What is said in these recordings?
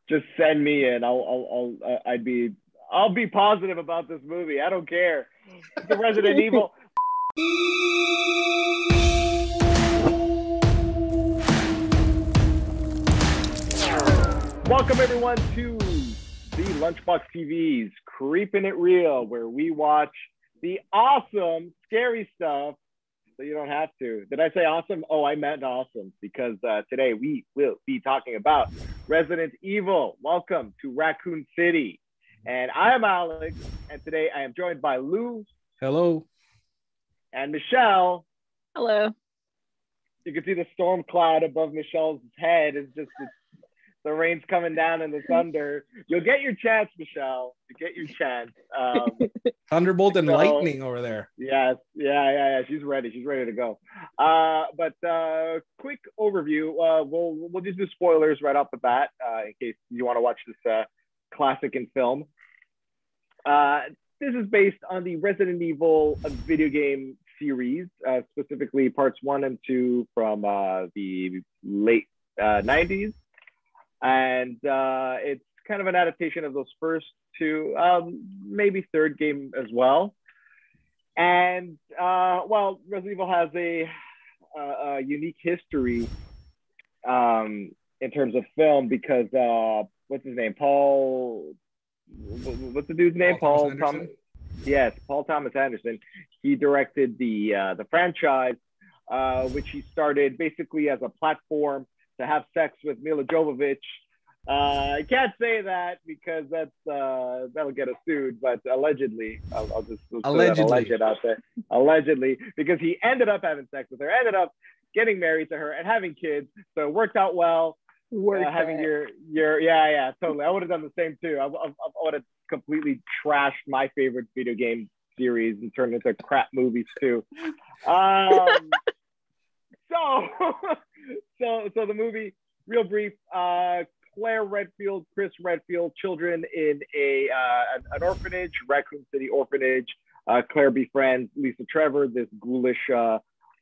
just send me in. I'll be positive about this movie. I don't care. The Resident Evil. Welcome everyone to the Lunchbox TV's Creeping It Real, where we watch the awesome, scary stuff so you don't have to. Did I say awesome? Oh, I meant awesome, because today we will be talking about Resident Evil. Welcome to Raccoon City. And I am Alex, and today I am joined by Lou. Hello. And Michelle. Hello. You can see the storm cloud above Michelle's head. The rain's coming down and the thunder. You'll get your chance, Michelle. You get your chance. Thunderbolt and lightning over there. Yes. Yeah. She's ready. She's ready to go. But quick overview. We'll just do spoilers right off the bat in case you want to watch this classic in film. This is based on the Resident Evil video game series, specifically parts 1 and 2 from the late 90s. And it's kind of an adaptation of those first two, maybe third game as well. And Resident Evil has a unique history in terms of film because what's his name? What's the dude's name? Paul Thomas Anderson. He directed the franchise, which he started basically as a platform to have sex with Mila Jovovich. I can't say that because that'll get us sued, but allegedly, I'll just alleged out there. Allegedly, because he ended up having sex with her, ended up getting married to her and having kids, so it worked out well. Having your totally. I would have done the same too. I would have completely trashed my favorite video game series and turned into crap movies too. So the movie, real brief, Claire Redfield, Chris Redfield, children in an orphanage, Raccoon City orphanage. Claire befriends Lisa Trevor, this ghoulish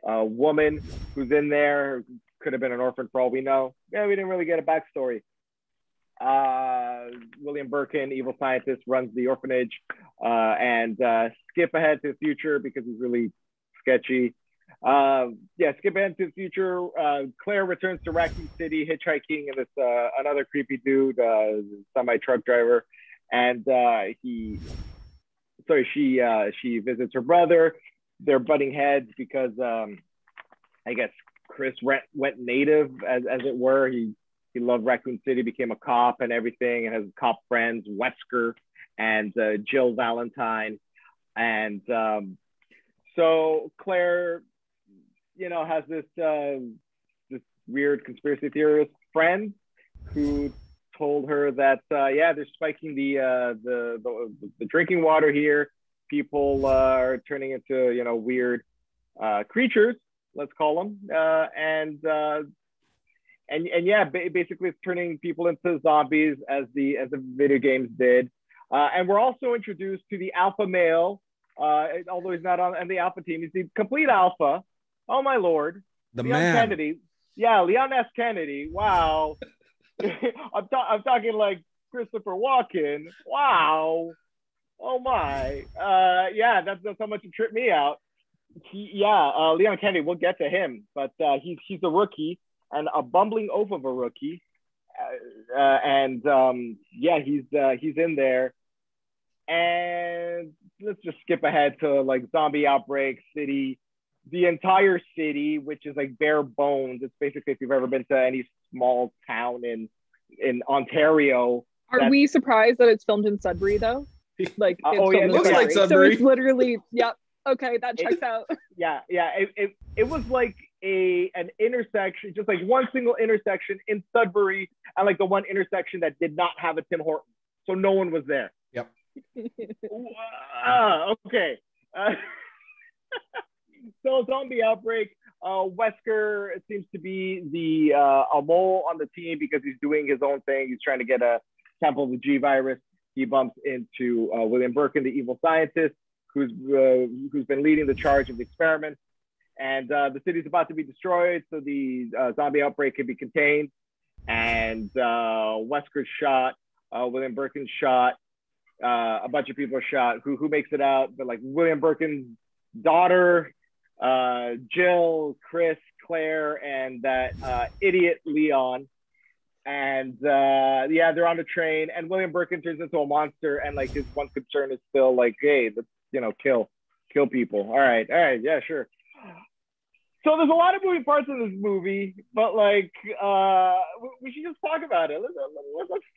woman who's in there, could have been an orphan for all we know. Yeah, we didn't really get a backstory. William Birkin, evil scientist, runs the orphanage, and skip ahead to the future because he's really sketchy. Skip ahead to the future. Claire returns to Raccoon City hitchhiking, and it's another creepy dude, semi-truck driver, and she visits her brother. They're butting heads because I guess Chris went native, as it were. He loved Raccoon City, became a cop and everything, and has cop friends, Wesker and Jill Valentine, and so Claire, has this weird conspiracy theorist friend who told her that they're spiking the drinking water here. People are turning into weird creatures, let's call them, basically it's turning people into zombies as the video games did, and we're also introduced to the alpha male. Although he's not on the alpha team, he's the complete alpha. Oh my lord, Leon man. Kennedy. Yeah, Leon S. Kennedy. Wow. I'm talking like Christopher Walken. Wow. Oh my. That's how much it tripped me out. Leon Kennedy. We'll get to him, but he's a rookie and a bumbling oaf of a rookie, he's in there. And let's just skip ahead to like zombie outbreak city, the entire city, which is like bare bones. It's basically, if you've ever been to any small town in Ontario. Are we surprised that it's filmed in Sudbury though? Like, it looks like Sudbury. So it's literally, yep. Okay, that checks out. It was like an intersection, just like one single intersection in Sudbury, and like the one intersection that did not have a Tim Hortons, so no one was there. Yep. Okay. So zombie outbreak. Wesker seems to be a mole on the team because he's doing his own thing. He's trying to get a sample of the G virus. He bumps into William Birkin, the evil scientist, who's been leading the charge of the experiment. And the city's about to be destroyed, so the zombie outbreak can be contained. and Wesker shot, William Birkin shot, a bunch of people are shot. Who makes it out? But like William Birkin's daughter, Jill, Chris, Claire, and that idiot Leon. And yeah, they're on the train, and William Birkin turns into a monster, and like his one concern is still like, hey, let's kill people. All right, yeah, sure. So there's a lot of moving parts in this movie, but like we should just talk about it. Let's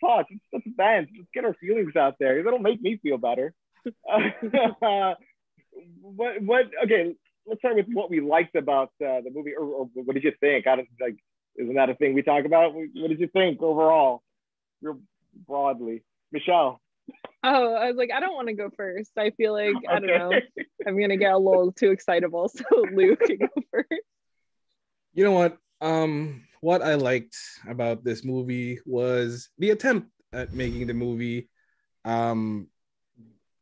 talk. Let's dance. Let's get our feelings out there. It'll make me feel better. Okay, let's start with what we liked about the movie, or what did you think? Isn't that a thing we talk about? What did you think overall, real broadly, Michelle? Oh, I was like, I don't want to go first. I feel like, I don't know, I'm going to get a little too excitable. So Luke can go first. You know what I liked about this movie was the attempt at making the movie. I am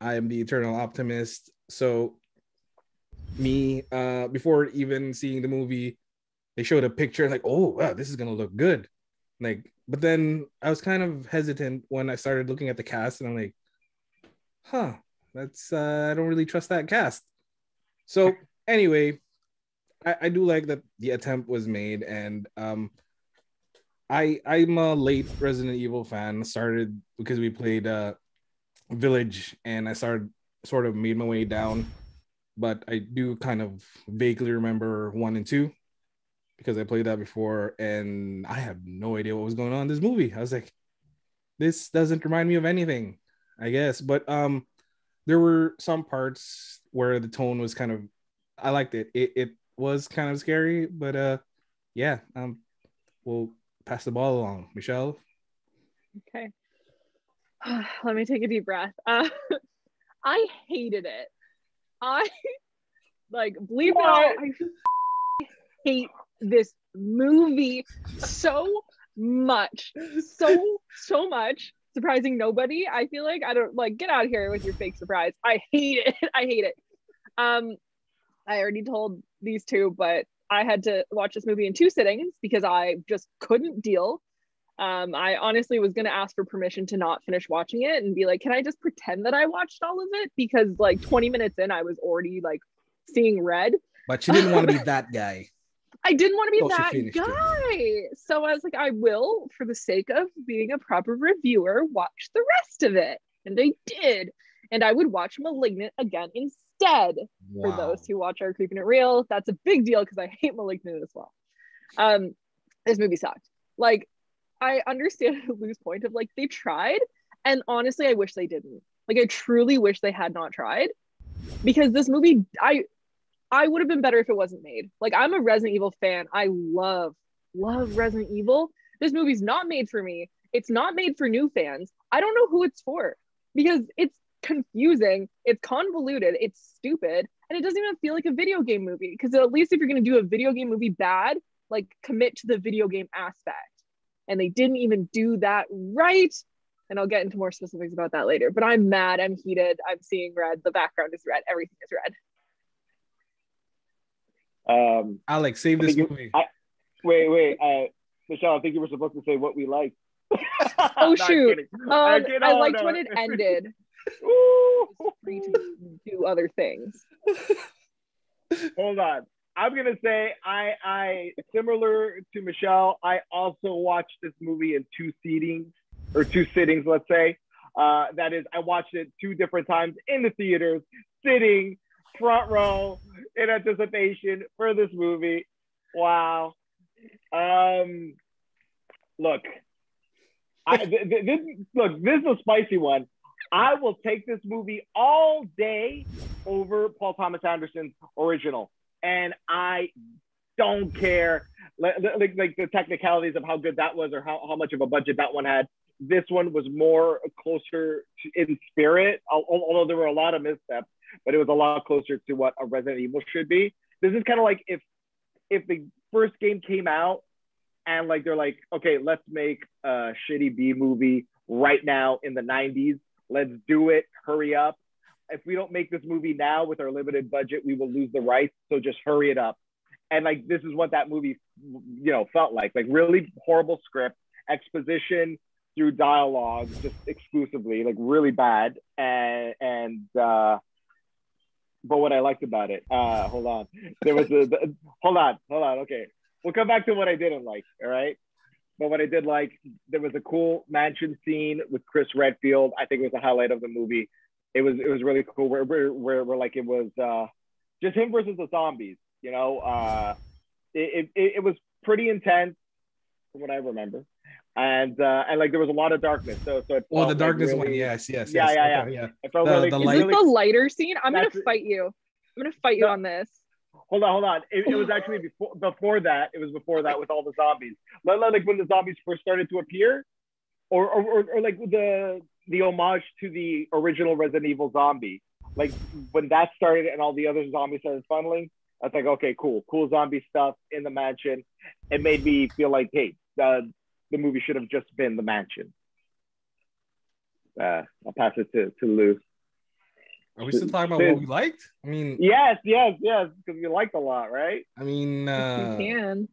the eternal optimist. So before even seeing the movie, they showed a picture like, oh, wow, this is going to look good. Like, but then I was kind of hesitant when I started looking at the cast, and I'm like, that's I don't really trust that cast. So anyway, I do like that the attempt was made, and I'm a late Resident Evil fan. Started because we played Village, and I sort of made my way down, but I do kind of vaguely remember 1 and 2 because I played that before, and I have no idea what was going on in this movie. I was like, this doesn't remind me of anything, I guess. But there were some parts where the tone was kind of, I liked it. It was kind of scary, but yeah, we'll pass the ball along. Michelle? Okay. Let me take a deep breath. I hated it. Believe it or not, I hate this movie so much. So much. Surprising nobody. I feel like I don't get out of here with your fake surprise. I hate it. I hate it. I already told these two, but I had to watch this movie in 2 sittings because I just couldn't deal. I honestly was gonna ask for permission to not finish watching it and be like, can I just pretend that I watched all of it? Because 20 minutes in, I was already seeing red. But you didn't want to be that guy. I didn't want to be that guy. So I was like, I will, for the sake of being a proper reviewer, watch the rest of it. And I did. And I would watch Malignant again instead. Wow. For those who watch our Keeping It Real, that's a big deal because I hate Malignant as well. This movie sucked. I understand Lou's point of they tried. And honestly, I wish they didn't. I truly wish they had not tried. Because this movie, I would have been better if it wasn't made. I'm a Resident Evil fan. I love Resident Evil. This movie's not made for me. It's not made for new fans. I don't know who it's for because it's confusing, it's convoluted, it's stupid, and it doesn't even feel like a video game movie. Because at least if you're going to do a video game movie bad, commit to the video game aspect. And they didn't even do that right. And I'll get into more specifics about that later. But I'm mad. I'm heated. I'm seeing red. The background is red. Everything is red. Alex, save this movie. Wait, Michelle, I think you were supposed to say what we liked. Oh, shoot. I liked when it ended. Free to do other things. Hold on. I'm going to say I similar to Michelle, I also watched this movie in 2 sittings, let's say. That is, I watched it 2 different times in the theaters, sitting front row in anticipation for this movie. Wow. Look, this is a spicy one. I will take this movie all day over Paul Thomas Anderson's original, and I don't care the technicalities of how good that was or how much of a budget that one had. This one was more closer in spirit, although there were a lot of missteps, but it was a lot closer to what a Resident Evil should be. This is kind of like if the first game came out and they're like, okay, let's make a shitty B movie right now in the 90s. Let's do it. Hurry up. If we don't make this movie now with our limited budget, we will lose the rights. So just hurry it up. And this is what that movie, felt like really horrible script. exposition through dialogue, just exclusively, like really bad. But what I liked about it, hold on, hold on. Okay, we'll come back to what I didn't like. All right. But what I did like, there was a cool mansion scene with Chris Redfield. I think it was the highlight of the movie. It was really cool. Where like it was just him versus the zombies. You know, it was pretty intense from what I remember, and like there was a lot of darkness. So it the darkness like really, one, yes. Yeah. Okay. It felt the lighter scene. I'm gonna fight you. I'm gonna fight you on this. Hold on. It was actually before that. It was before that with all the zombies. Like when the zombies first started to appear, or like the homage to the original Resident Evil zombie. Like when that started and all the other zombies started funneling, I was like, okay, cool zombie stuff in the mansion. It made me feel like, hey, the movie should have just been the mansion. I'll pass it to Lou. Are we still talking about what we liked? I mean, yes, because you liked a lot, right? I mean, you can.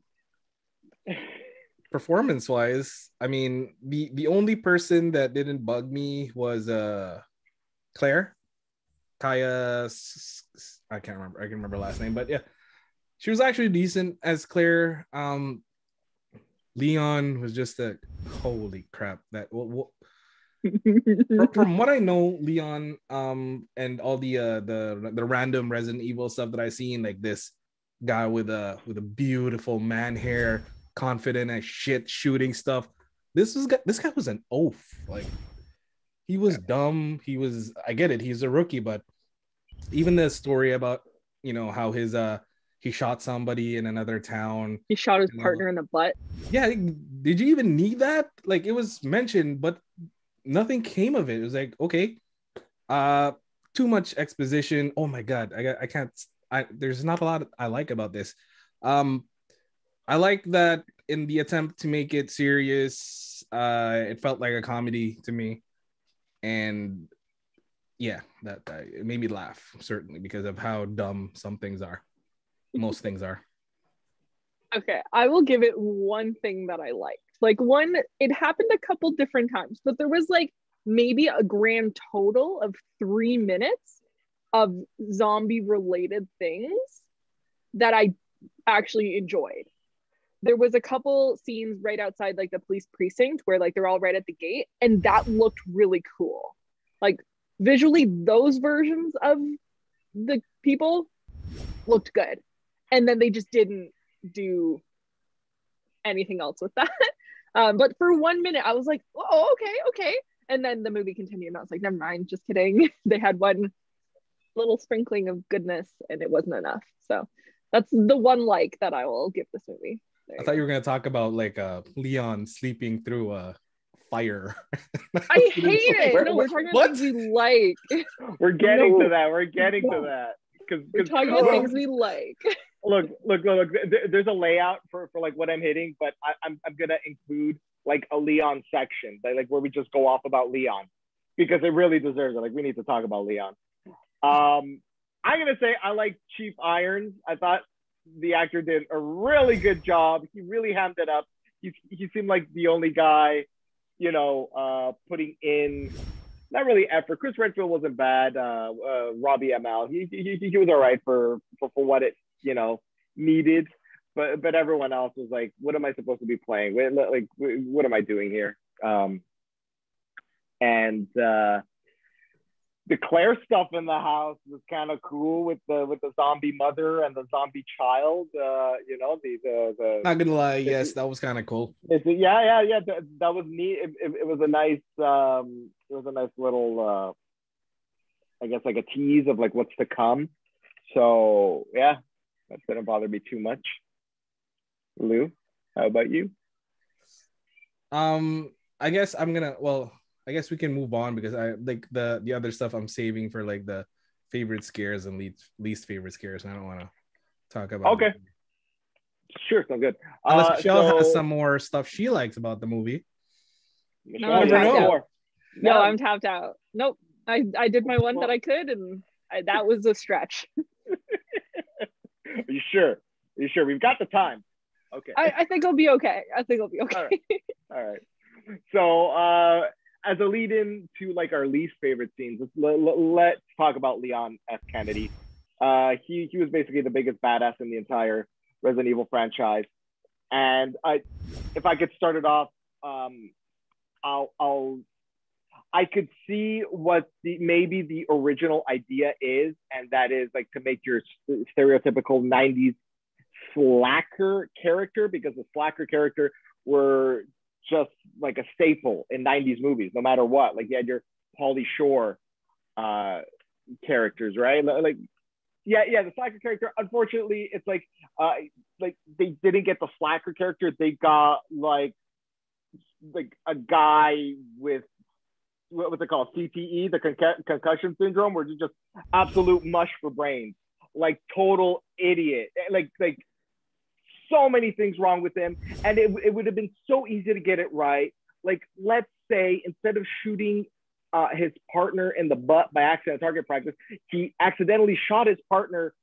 Performance-wise, I mean, the only person that didn't bug me was Claire. Kaya, I can't remember. I can remember last name, but yeah, she was actually decent as Claire. Leon was just a holy crap. That from what I know, Leon, and all the random Resident Evil stuff that I've seen, like this guy with a beautiful man hair, confident as shit, shooting stuff. This guy was an oaf. Like he was dumb. I get it. He's a rookie, but even the story about, you know, how he shot somebody in another town. He shot his partner in the butt. Yeah. Did you even need that? Like it was mentioned, but nothing came of it. It was like, okay, too much exposition. Oh my God. I can't, there's not a lot I like about this. I like that in the attempt to make it serious, it felt like a comedy to me. And yeah, that it made me laugh, certainly, because of how dumb some things are. Most things are. Okay, I will give it one thing that I liked. Like it happened a couple different times, but there was like maybe a grand total of 3 minutes of zombie related things that I actually enjoyed. There was a couple scenes right outside like the police precinct where like they're all right at the gate, and that looked really cool. Like visually, those versions of the people looked good. And then they just didn't do anything else with that. But for 1 minute, I was like, oh, okay. And then the movie continued, and I was like, never mind, just kidding. They had one little sprinkling of goodness, and it wasn't enough. So that's the one like that I will give this movie. I thought you were going to talk about like Leon sleeping through a fire. I hate it. We're talking about things we like. We're getting to that. We're talking about things we like. Look. There's a layout for like what I'm hitting, but I'm gonna include like a Leon section, like where we just go off about Leon, because it really deserves it. Like we need to talk about Leon. I'm gonna say I like Chief Irons. I thought the actor did a really good job. He really hammed it up. He seemed like the only guy, you know, putting in not really effort. Chris Redfield wasn't bad. Robbie Amell, he was all right for what it, you know, needed. But everyone else was like, what am I supposed to be playing? Like, what am I doing here? And the Claire stuff in the house was kind of cool with the zombie mother and the zombie child. You know, the not gonna lie, yes, that was kind of cool. Yeah. That was neat. It was a nice little I guess like a tease of like what's to come. So yeah, that didn't bother me too much. Lou, how about you? I guess I guess we can move on, because I like the other stuff I'm saving for like the favorite scares and least favorite scares, and I don't want to talk about. Okay, sure, sounds good. Unless Michelle has some more stuff she likes about the movie. No, I'm tapped out. No, I'm tapped out. Nope, I did my one that I could, and that was a stretch. Are you sure? We've got the time. Okay. I think I'll be okay. I think I'll be okay. All right. So as a lead in to like our least favorite scenes, let's talk about Leon S. Kennedy. He was basically the biggest badass in the entire Resident Evil franchise. And if I could start it off, I could see what maybe the original idea is, and that is like to make your stereotypical 90s slacker character, because the slacker character were just like a staple in 90s movies, no matter what. Like you had your Pauly Shore characters, right? Like, yeah, the slacker character. Unfortunately, it's like they didn't get the slacker character. They got like a guy with what's it called? CTE, the concussion syndrome, where you're just absolute mush for brains, like total idiot. Like so many things wrong with him, and it would have been so easy to get it right. Like, let's say instead of shooting his partner in the butt by accident at target practice, he accidentally shot his partner,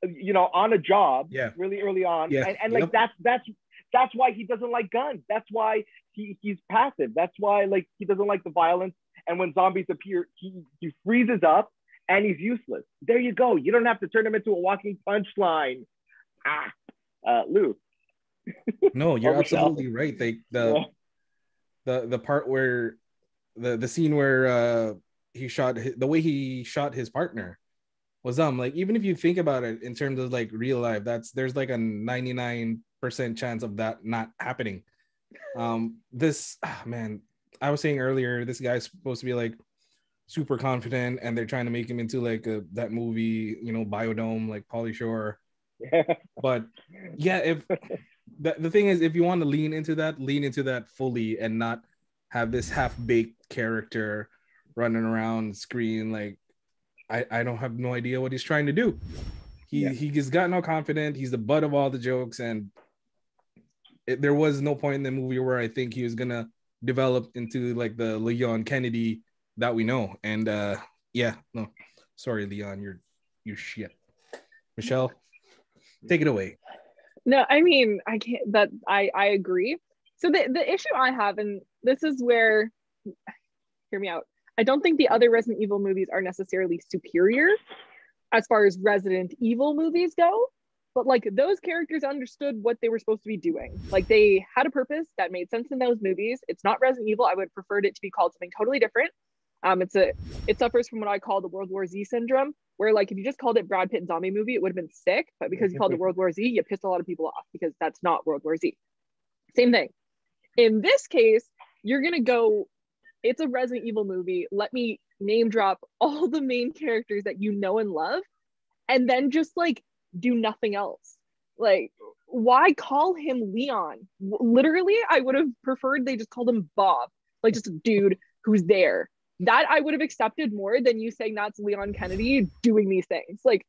on a job, really early on. Yeah. And like that's why he doesn't like guns. That's why he's passive. That's why like he doesn't like the violence. And when zombies appear, he freezes up and he's useless. There you go. You don't have to turn him into a walking punchline. Lou. No, you're absolutely right. The part where the scene where the way he shot his partner was like, even if you think about it in terms of like real life, there's like a 99% chance of that not happening. Man, I was saying earlier, this guy's supposed to be like super confident, and they're trying to make him into like that movie, Biodome, like Pauly Shore. But yeah, if the thing is, if you want to lean into that fully and not have this half-baked character running around screen, like I don't have no idea what he's trying to do. He just got no confidence. He's the butt of all the jokes, and there was no point in the movie where I think he was gonna develop into like the Leon Kennedy that we know. And no, sorry, Leon, you're shit. Michelle, take it away. No, I mean, I can't. That I agree. So the issue I have, and this is where, hear me out. I don't think the other Resident Evil movies are necessarily superior as far as Resident Evil movies go, but like those characters understood what they were supposed to be doing. Like they had a purpose that made sense in those movies. It's not Resident Evil. I would have preferred it to be called something totally different. It suffers from what I call the World War Z syndrome, where like if you just called it Brad Pitt zombie movie, it would have been sick. But because you called it World War Z, you pissed a lot of people off because that's not World War Z. Same thing. In this case, you're gonna go, it's a Resident Evil movie. Let me name drop all the main characters that you know and love, and then just like do nothing else. Like, why call him Leon? Literally, I would have preferred they just called him Bob, like just a dude who's there. That I would have accepted more than you saying that's Leon Kennedy doing these things. Like,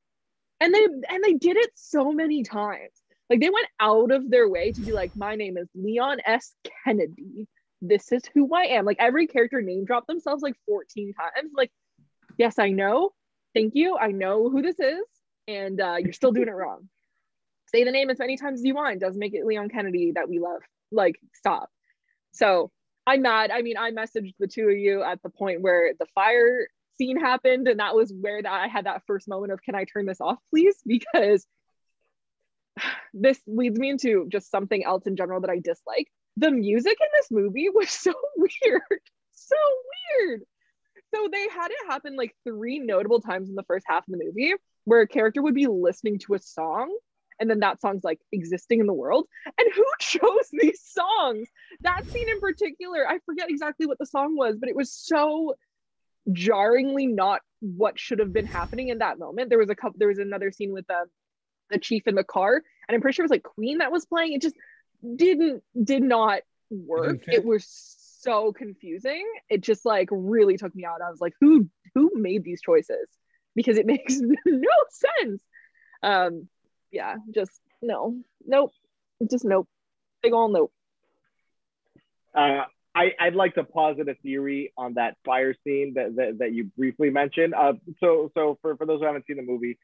and they did it so many times. Like they went out of their way to be like, my name is Leon S. Kennedy. This is who I am. Like every character name dropped themselves like 14 times. Like, yes, I know. Thank you. I know who this is. And you're still doing it wrong. Say the name as many times as you want. It doesn't make it Leon Kennedy that we love. Like, stop. So I'm mad. I mean, I messaged the two of you at the point where the fire scene happened. And that was where I had that first moment of, can I turn this off, please? Because this leads me into just something else in general that I dislike. The music in this movie was so weird. So weird. So they had it happen like 3 notable times in the first half of the movie where a character would be listening to a song and then that song's like existing in the world. And who chose these songs? That scene in particular, I forget exactly what the song was, but it was so jarringly not what should have been happening in that moment. There was another scene with the chief in the car, and I'm pretty sure it was like Queen that was playing. It just did not work. It was so confusing. It just like really took me out. I was like, who made these choices? Because it makes no sense. Just nope, just nope, big ol' nope. I'd like to posit a theory on that fire scene that you briefly mentioned. So for those who haven't seen the movie,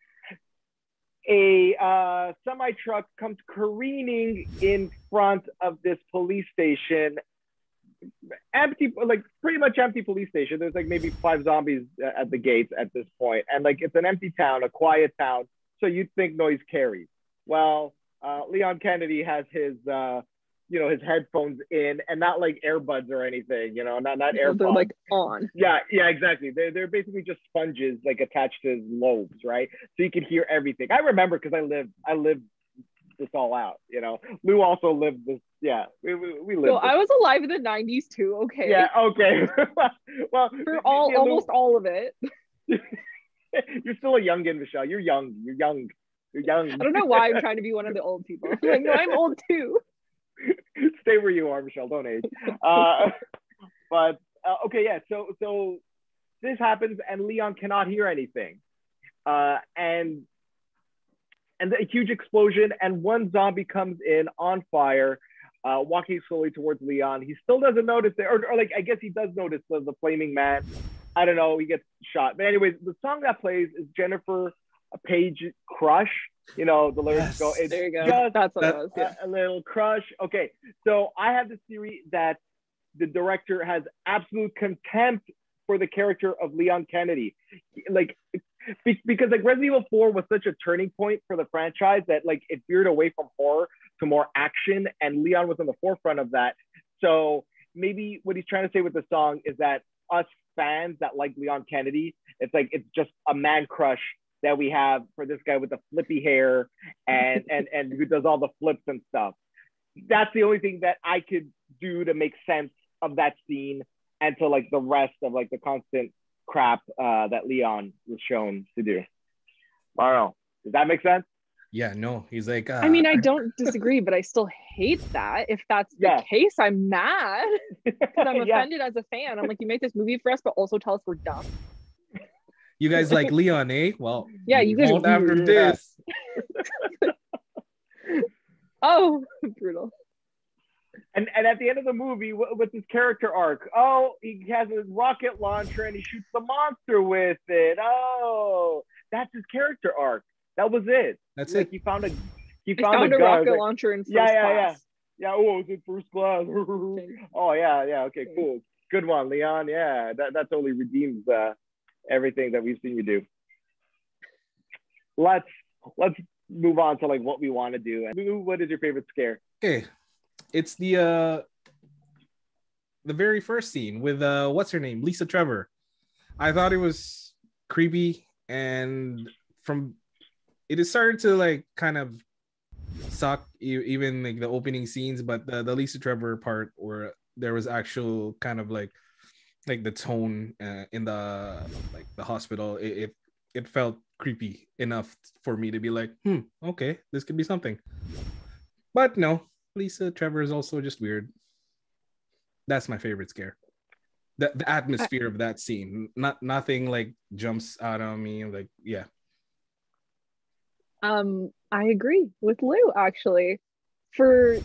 a semi truck comes careening in front of this police station, empty, like pretty much empty police station. There's like maybe 5 zombies at the gates at this point, and like it's an empty town, a quiet town, so you'd think noise carries. Well, Leon Kennedy has his his headphones in, and not like earbuds or anything, not AirPods. They're like on. Yeah, exactly. They're basically just sponges like attached to his lobes, right? So you can hear everything. I remember because I lived this all out. Lou also lived this. Yeah, we lived. So I was alive in the 90s too. Okay. Yeah. Okay. Well, for almost all of it. You're still a youngin, Michelle. You're young. You're young. I don't know why I'm trying to be one of the old people. Like, no, I'm old too. Stay where you are, Michelle. Don't age. But okay, yeah. So this happens, and Leon cannot hear anything, and a huge explosion, and one zombie comes in on fire, walking slowly towards Leon. He still doesn't notice it, or like I guess he does notice the flaming man. I don't know. He gets shot. But anyways, the song that plays is Jennifer Page Crush. The lyrics go, it's there you go. That's what it was. Yeah. A little crush. Okay, so I have the theory that the director has absolute contempt for the character of Leon Kennedy, like because like Resident Evil 4 was such a turning point for the franchise that like it veered away from horror to more action, and Leon was on the forefront of that. So maybe what he's trying to say with the song is that us fans that like Leon Kennedy, it's like it's just a man crush that we have for this guy with the flippy hair and who does all the flips and stuff. That's the only thing that I could do to make sense of that scene and to like the rest of like the constant crap that Leon was shown to do. I don't know. Does that make sense? Yeah, no. He's like, I mean, I don't disagree, but I still hate that. If that's the case, I'm mad because I'm offended as a fan. I'm like, you make this movie for us, but also tell us we're dumb. You guys like Leon, eh? Well, yeah, you guys are after this. Oh, brutal. And at the end of the movie, with his character arc, he has his rocket launcher and he shoots the monster with it. Oh, that's his character arc. That was it. That's like it. He found a rocket like, launcher in first class. Yeah. Oh, it was in first class. Oh yeah. Okay, cool. Good one, Leon. Yeah, that totally redeems everything that we've seen you do. Let's move on to like what we want to do. And what is your favorite scare? Okay, it's the very first scene with what's her name, Lisa Trevor. I thought it was creepy, and it started to like kind of suck, even like the opening scenes, but the Lisa Trevor part where there was actual kind of like the tone in the hospital, it felt creepy enough for me to be like, okay, this could be something. But no, Lisa Trevor is also just weird. That's my favorite scare. The atmosphere of that scene, nothing like jumps out on me. Like, yeah. I agree with Lou actually. For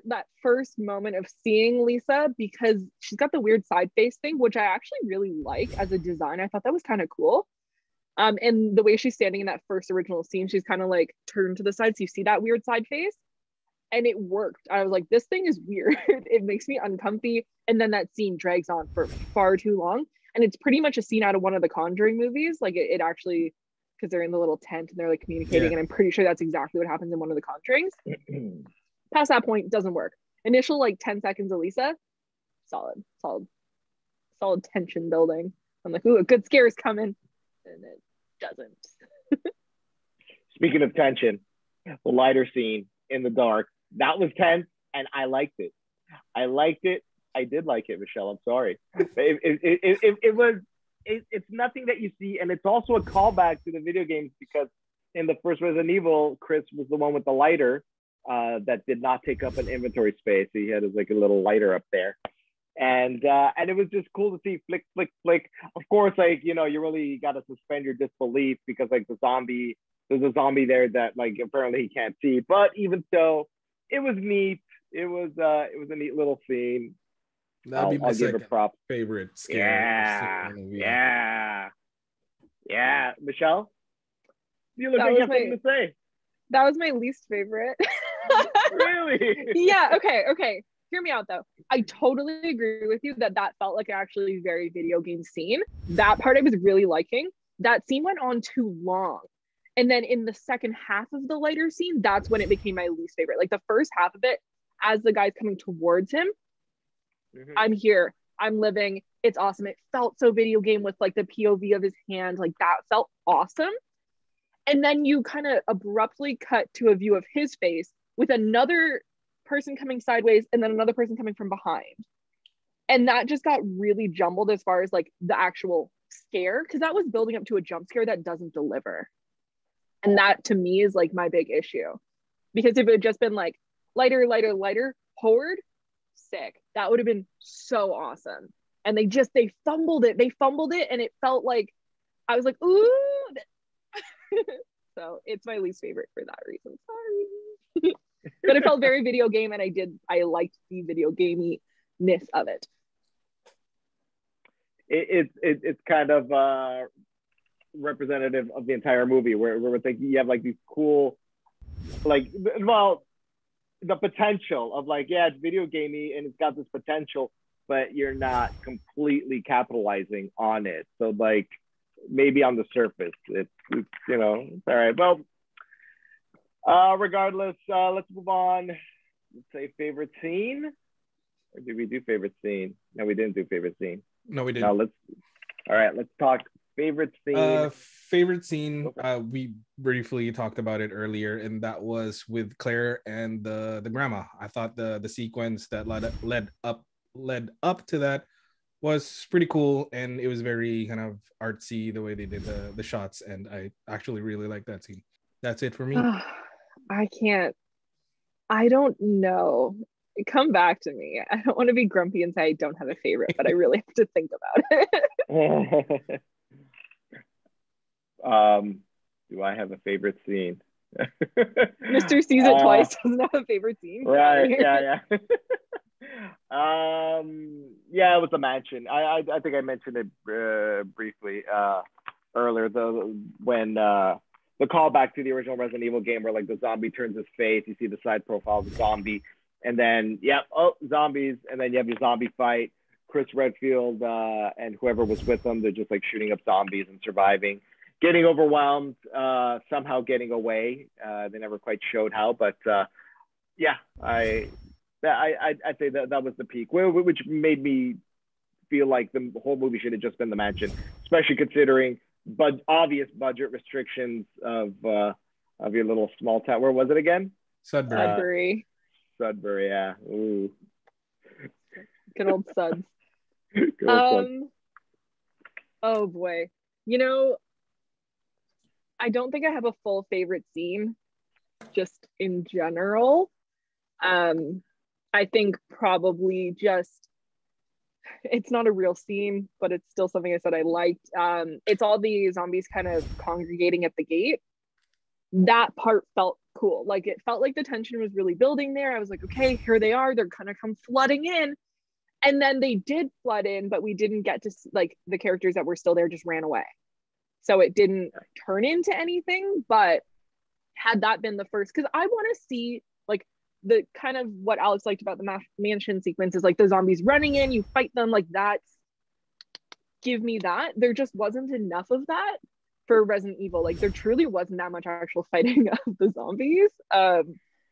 that first moment of seeing Lisa, because she's got the weird side face thing, which I actually really like as a design. I thought that was kind of cool. And the way she's standing in that first original scene, she's kind of like turned to the side, so you see that weird side face, and it worked. I was like, this thing is weird. It makes me uncomfy, and then that scene drags on for far too long, and it's pretty much a scene out of one of the Conjuring movies. Like it actually, because they're in the little tent and they're like communicating, and I'm pretty sure that's exactly what happens in one of the Conjurings. Past that point, doesn't work. Initial like 10 seconds of Lisa, solid tension building. I'm like, ooh, a good scare is coming, and it doesn't. Speaking of tension, the lighter scene in the dark, that was tense, and I liked it. I did like it, Michelle. I'm sorry. It's nothing that you see, and it's also a callback to the video games, because in the first Resident Evil, Chris was the one with the lighter that did not take up an inventory space. He had like a little lighter up there, and it was just cool to see flick, flick, flick. Of course, like, you really got to suspend your disbelief because like there's a zombie there that like apparently he can't see. But even so, it was neat. It was a neat little scene. That'd be my second favorite scare. Yeah. Michelle? You look like you have something to say. That was my least favorite. Really? Yeah. Okay. Hear me out though. I totally agree with you that felt like actually very video game scene. That part I was really liking. That scene went on too long. And then in the second half of the lighter scene, that's when it became my least favorite. Like the first half of it, as the guy's coming towards him, I'm here, I'm living, it's awesome. It felt so video game with like the POV of his hand, like that felt awesome. And then you kind of abruptly cut to a view of his face with another person coming sideways and then another person coming from behind. And that just got really jumbled as far as like the actual scare, because that was building up to a jump scare that doesn't deliver. And that to me is like my big issue. Because if it had just been like lighter, horde, sick. That would have been so awesome. And they fumbled it. And it felt like, I was like, ooh. So it's my least favorite for that reason. Sorry. But it felt very video game, and I liked the video gamey-ness of it. It's kind of representative of the entire movie, where we're thinking you have like these cool, like, well, the potential of like, yeah, it's video gamey and it's got this potential, but you're not completely capitalizing on it. So like, maybe on the surface, it's you know, it's all right. Well, regardless, let's move on. Let's say favorite scene. Or did we do favorite scene? No, we didn't do favorite scene. No, we didn't. Let's talk favorite scene. Favorite scene. We briefly talked about it earlier, and that was with Claire and the grandma. I thought the sequence that led up to that was pretty cool, and it was very kind of artsy the way they did the shots, and I actually really like that scene. That's it for me. I don't know. Come back to me. I don't want to be grumpy and say I don't have a favorite, but I really have to think about it. Do I have a favorite scene? Mr. Sees It Twice doesn't have a favorite scene. Right, yeah. Yeah, it was the mansion. I think I mentioned it briefly earlier, when the callback to the original Resident Evil game, where like the zombie turns his face, you see the side profile of the zombie, and then zombies, and then you have your zombie fight. Chris Redfield and whoever was with them, they're just like shooting up zombies and surviving, getting overwhelmed, somehow getting away. They never quite showed how, but yeah, I'd say that was the peak, which made me feel like the whole movie should have just been the mansion, especially considering obvious budget restrictions of your little small town. Where was it again? Sudbury. Sudbury, yeah. Ooh. Good old Suds. Good old Suds. Oh boy. You know, I don't think I have a full favorite scene, just in general. I think probably just, it's not a real scene, but it's still something I said I liked. It's all the zombies kind of congregating at the gate. That part felt cool. Like, it felt like the tension was really building there. I was like, okay, here they are. They're gonna come flooding in. And then they did flood in, but we didn't get to, like, the characters that were still there just ran away. So it didn't turn into anything. But had that been the first, because I want to see, like, the kind of what Alex liked about the mansion sequence is like the zombies running in, you fight them, like, that's, give me that. There just wasn't enough of that for Resident Evil. Like, there truly wasn't that much actual fighting of the zombies.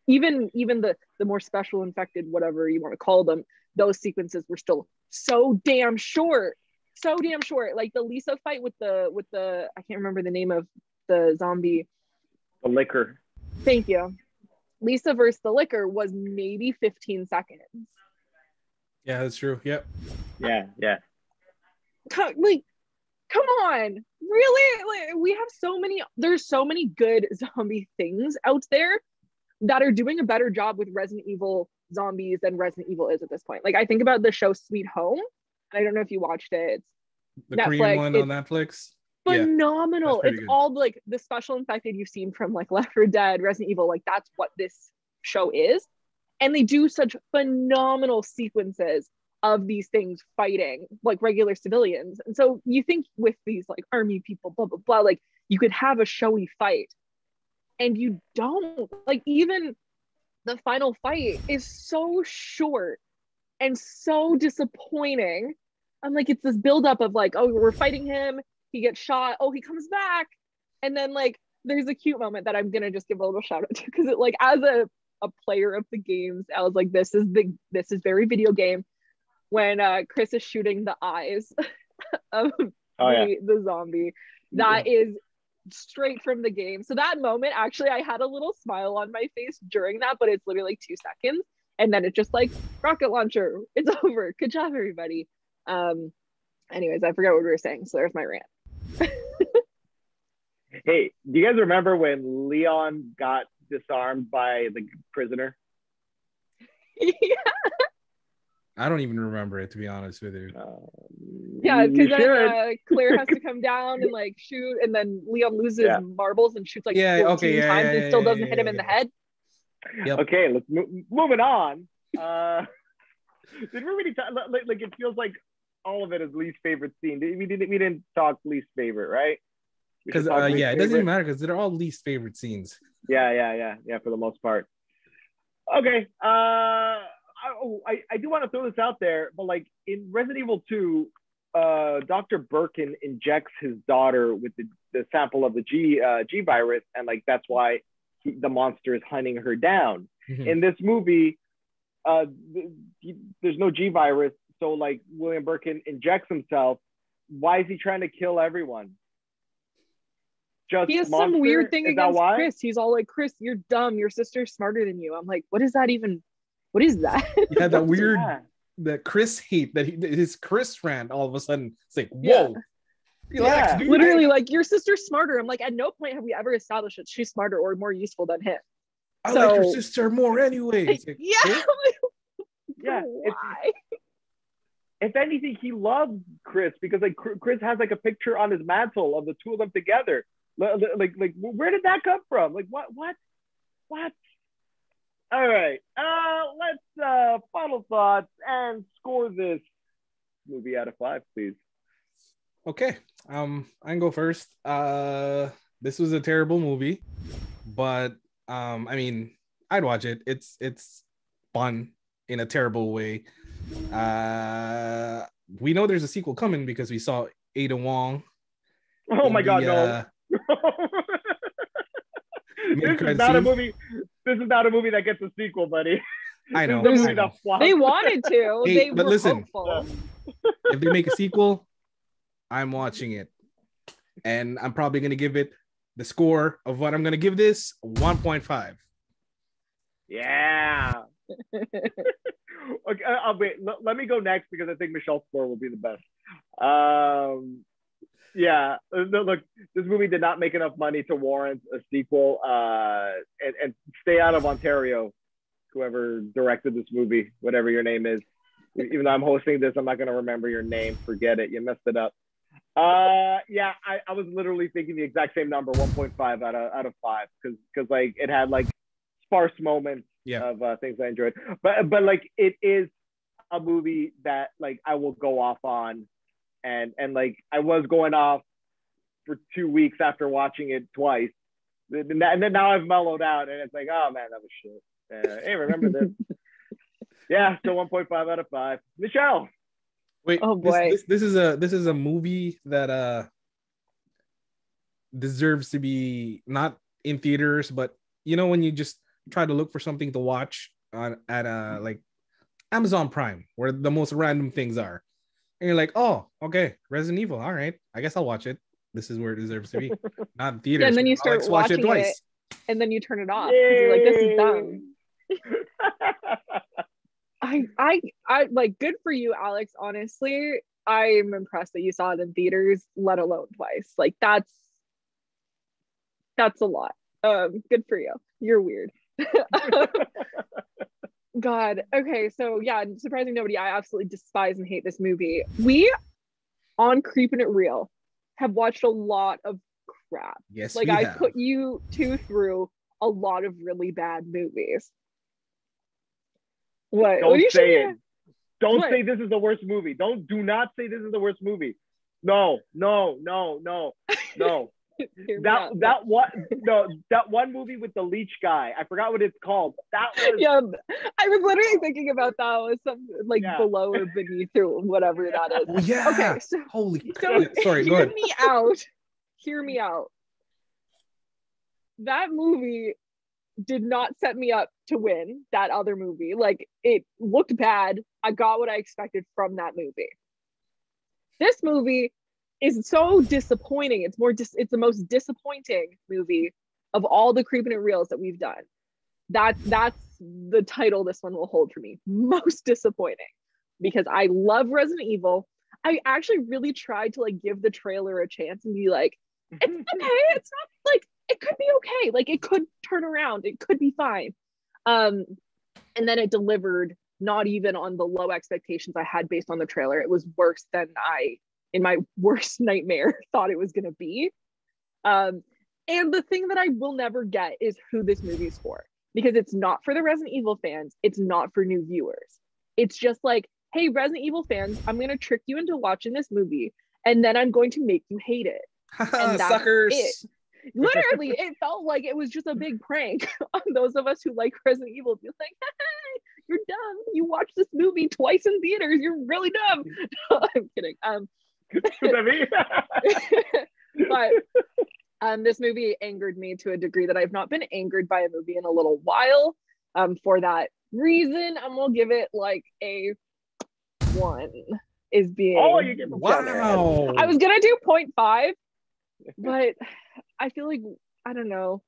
Even the more special infected, whatever you want to call them, those sequences were still so damn short. Like the Lisa fight with the I can't remember the name of the zombie. The Licker. Thank you. Lisa versus the Licker was maybe 15 seconds. Yeah, that's true. Yep. Yeah. Like, come on. Really? Like, we have there's so many good zombie things out there that are doing a better job with Resident Evil zombies than Resident Evil is at this point. Like, I think about the show Sweet Home, and I don't know if you watched it. It's the Korean one on Netflix. Phenomenal. Yeah, it's good. All like the special infected you've seen from like Left 4 Dead, Resident Evil, like that's what this show is. And they do such phenomenal sequences of these things fighting like regular civilians. And so you think with these like army people, blah, blah, blah, like you could have a showy fight, and you don't. Like, even the final fight is so short and so disappointing. I'm like, it's this buildup of like, oh, we're fighting him, he gets shot, oh, he comes back, and then like there's a cute moment that I'm gonna just give a little shout out to, because it, like, as a player of the games, I was like, this is very video game, when Chris is shooting the eyes of the zombie. That is straight from the game. So that moment, actually, I had a little smile on my face during that, but it's literally like 2 seconds, and then it's just like, rocket launcher, it's over, good job everybody. Anyways, I forgot what we were saying, so there's my rant. Hey, do you guys remember when Leon got disarmed by the prisoner? Yeah. I don't even remember it, to be honest with you. Yeah, because then Claire has to come down and like shoot, and then Leon loses marbles and shoots like 14 times and still doesn't hit him in the head. Yep. Okay, let's moving on. Did we really talk, like it feels like all of it is least favorite scene. We didn't talk least favorite, right? Because it doesn't even matter because they're all least favorite scenes. Yeah, for the most part. Okay. I do want to throw this out there, but like in Resident Evil 2, Dr. Birkin injects his daughter with the sample of the G virus, and like that's why the monster is hunting her down. Mm-hmm. In this movie, there's no G virus, so like William Birkin injects himself. Why is he trying to kill everyone? He has some weird thing against Chris. He's all like, Chris, you're dumb. Your sister's smarter than you. I'm like, what is that even? What is that? Yeah, that weird, that Chris hate, that his Chris rant all of a sudden. It's like, whoa. Relax, dude. Literally, like, your sister's smarter. I'm like, at no point have we ever established that she's smarter or more useful than him. I like your sister more anyway. Like, yeah. Why? If anything, he loves Chris because like Chris has like a picture on his mantle of the two of them together. Like where did that come from? Like what? All right. Let's final thoughts and score this movie out of 5, please. Okay. I can go first. This was a terrible movie, but I mean, I'd watch it. It's fun in a terrible way. We know there's a sequel coming because we saw Ada Wong. Oh my God, no. This is not a movie. This is not a movie that gets a sequel, buddy. I know. They wanted to. Hey, but listen, if they make a sequel, I'm watching it, and I'm probably gonna give it the score of what I'm gonna give this 1.5. Yeah. Okay, wait. Let me go next because I think Michelle's score will be the best. Yeah, look, this movie did not make enough money to warrant a sequel. And stay out of Ontario, whoever directed this movie, whatever your name is. Even though I'm hosting this, I'm not going to remember your name. Forget it. You messed it up. Yeah, I was literally thinking the exact same number, 1.5 out of 5, because like it had like sparse moments of things I enjoyed. But like it is a movie that like I will go off on. And like I was going off for 2 weeks after watching it twice, and then now I've mellowed out, and it's like, oh man, that was shit. Hey, remember this? Yeah, so 1.5 out of 5. Michelle. Wait, oh boy, this is a movie that deserves to be not in theaters, but you know when you just try to look for something to watch at like Amazon Prime, where the most random things are. And you're like, oh, okay, Resident Evil. All right, I guess I'll watch it. This is where it deserves to be, not in theaters. Yeah, and then you start watching it twice, and then you turn it off. You're like, this is dumb. I like, good for you, Alex. Honestly, I'm impressed that you saw it in theaters, let alone twice. Like that's a lot. Good for you. You're weird. God. Okay. So yeah, surprising nobody. I absolutely despise and hate this movie. We on Creeping It Real have watched a lot of crap. Yes. Like I put you two through a lot of really bad movies. What? Don't say it. Don't say this is the worst movie. Do not say this is the worst movie. No. that one movie with the leech guy. I forgot what it's called. That was I was literally thinking about that was some like below or beneath or whatever that is. Oh, yeah. Okay, so sorry, go ahead. Hear me out. That movie did not set me up to win. That other movie, like, it looked bad. I got what I expected from that movie. This movie is so disappointing. It's the most disappointing movie of all the Creeping It Reals that we've done. That's the title this one will hold for me. Most disappointing, because I love Resident Evil. I actually really tried to like give the trailer a chance and be like, it's okay. It's not like, it could be okay. Like, it could turn around. It could be fine. And then it delivered, not even on the low expectations I had based on the trailer. It was worse than I, in my worst nightmare, thought it was going to be. And the thing that I will never get is who this movie's for, because it's not for the Resident Evil fans. It's not for new viewers. It's just like, hey, Resident Evil fans, I'm going to trick you into watching this movie, and then I'm going to make you hate it. And that's Suckers. It. Literally, it felt like it was just a big prank on those of us who like Resident Evil. Be like, hey, you're dumb. You watched this movie twice in theaters. You're really dumb. I'm kidding. But this movie angered me to a degree that I've not been angered by a movie in a little while. For that reason, I'm gonna give it like a 1. Is being you give wow. I was gonna do 0.5, but I feel like, I don't know,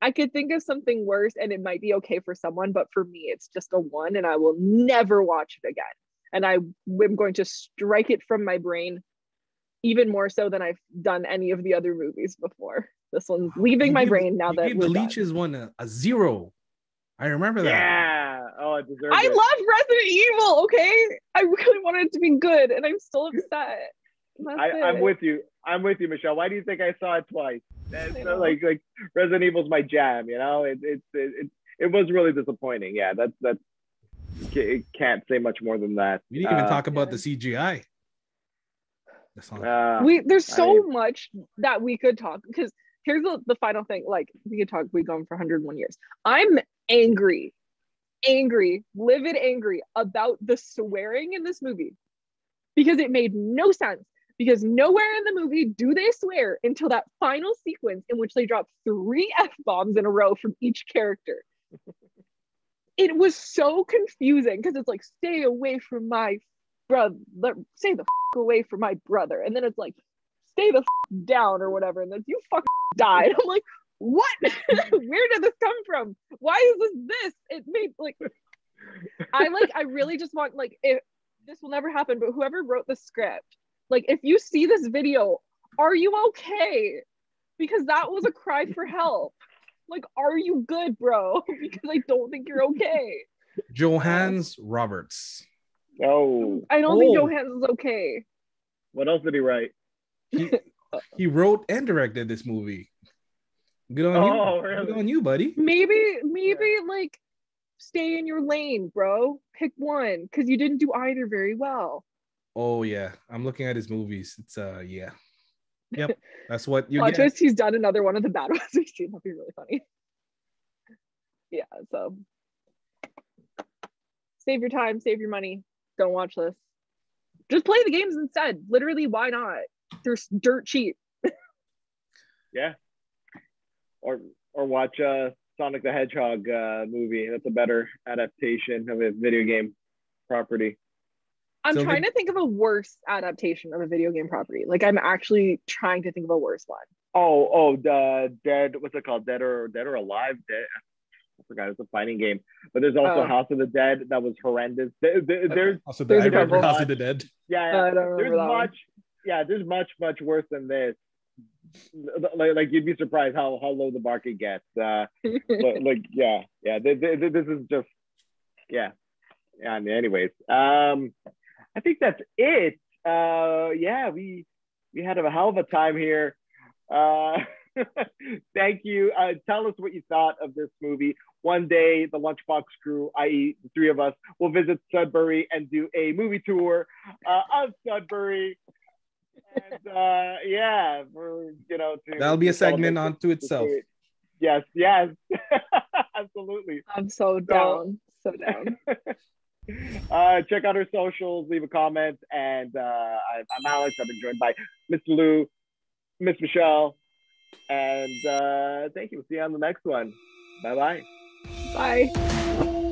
I could think of something worse and it might be okay for someone, but for me it's just a 1, and I will never watch it again. And I'm going to strike it from my brain, even more so than I've done any of the other movies before. This one's leaving my brain now that we're the Leeches one a 0. I remember that. Yeah. Oh, I deserve it. I love Resident Evil, okay? I really wanted it to be good, and I'm still upset. I'm with you. I'm with you, Michelle. Why do you think I saw it twice? Like Resident Evil's my jam, you know? It was really disappointing. Yeah, that's it, can't say much more than that. We didn't even talk about the CGI. There's so much that we could talk, because here's the final thing. Like, we could talk, we've gone for 101 years. I'm angry, livid angry about the swearing in this movie, because it made no sense. Because nowhere in the movie do they swear until that final sequence in which they drop 3 F-bombs in a row from each character. It was so confusing, because it's like, stay away from my brother, stay the away from my brother, and then it's like, stay the down or whatever, and then you died. I'm like, what? Where did this come from? Why is this? It made like, I really just want, like, if this will never happen, but whoever wrote the script, like, if you see this video, are you okay? Because that was a cry for help. Like, are you good, bro? Because I don't think you're okay. Johannes Roberts. Oh, I don't think Johannes is okay. What else did he write? He wrote and directed this movie. Good on you. Really? Good on you, buddy. Maybe like, stay in your lane, bro. Pick one, because you didn't do either very well. Oh yeah, I'm looking at his movies. It's yeah. Yep, that's what you get. Twist, he's done another one of the bad ones we've seen. That'd be really funny. Yeah, so save your time, save your money. Don't watch this. Just play the games instead. Literally, why not? They're dirt cheap. Yeah. Or watch Sonic the Hedgehog movie. That's a better adaptation of a video game property. I'm trying to think of a worse adaptation of a video game property. Like, I'm actually trying to think of a worse one. The Dead, what's it called? Dead or Alive? I forgot, it's a fighting game. But there's also House of the Dead that was horrendous. There's House of the Dead. Yeah, there's much worse than this. Like you'd be surprised how low the bar could get. But like this is just I mean, anyways, I think that's it. We had a hell of a time here. Thank you. Tell us what you thought of this movie. One day, the Lunchbox crew, i.e. the 3 of us, will visit Sudbury and do a movie tour of Sudbury. And that'll be a segment onto itself. Yes, absolutely. I'm so down. So down. Check out our socials, leave a comment, and I'm Alex. I've been joined by Mr. Lou, Miss Michelle, and thank you. We'll see you on the next one. Bye-bye. Bye.